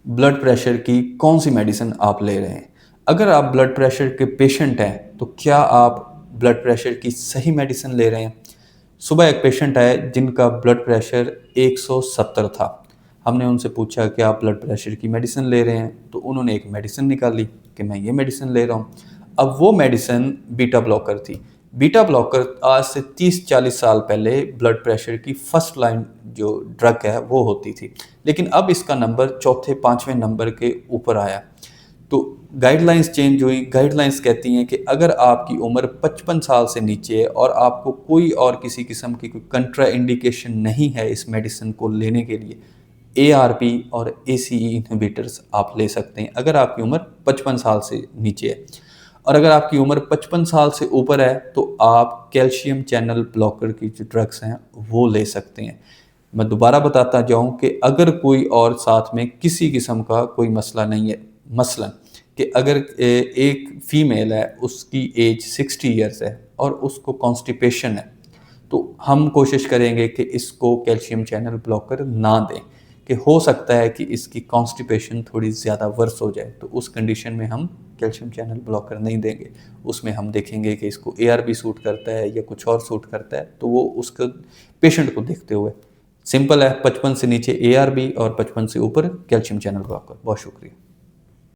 Blood pressure की कौन सी medicine आप ले रहे हैं। अगर आप ब्लड प्रेशर के पेशेंट हैं तो क्या आप ब्लड प्रेशर की सही मेडिसिन ले रहे हैं। सुबह एक पेशेंट आए जिनका ब्लड प्रेशर 170 था। हमने उनसे पूछा कि आप ब्लड प्रेशर की मेडिसिन ले रहे हैं, तो उन्होंने एक मेडिसिन निकाली कि मैं ये मेडिसिन ले रहा हूँ। अब वो मेडिसिन बीटा ब्लॉकर थी। बीटा ब्लॉकर आज से 30-40 साल पहले ब्लड प्रेशर की फर्स्ट लाइन जो ड्रग है वो होती थी, लेकिन अब इसका नंबर चौथे पाँचवें नंबर के ऊपर आया। तो गाइडलाइंस चेंज हुई। गाइडलाइंस कहती हैं कि अगर आपकी उम्र 55 साल से नीचे है और आपको कोई और किसी किस्म की कोई कंट्रा इंडिकेशन नहीं है इस मेडिसिन को लेने के लिए, ARP और ACE इनहिबिटर्स आप ले सकते हैं अगर आपकी उम्र 55 साल से नीचे है। और अगर आपकी उम्र 55 साल से ऊपर है तो आप कैल्शियम चैनल ब्लॉकर की जो ड्रग्स हैं वो ले सकते हैं। मैं दोबारा बताता जाऊं कि अगर कोई और साथ में किसी किस्म का कोई मसला नहीं है, मसलन कि अगर एक फीमेल है, उसकी एज 60 ईयर्स है और उसको कॉन्स्टिपेशन है, तो हम कोशिश करेंगे कि इसको कैल्शियम चैनल ब्लॉकर ना दें, कि हो सकता है कि इसकी कॉन्स्टिपेशन थोड़ी ज़्यादा वर्स हो जाए। तो उस कंडीशन में हम कैल्शियम चैनल ब्लॉकर नहीं देंगे। उसमें हम देखेंगे कि इसको ARB सूट करता है या कुछ और सूट करता है, तो वो उसको पेशेंट को देखते हुए। सिंपल है, 55 से नीचे ARB और 55 से ऊपर कैल्शियम चैनल ब्लॉकर। बहुत शुक्रिया।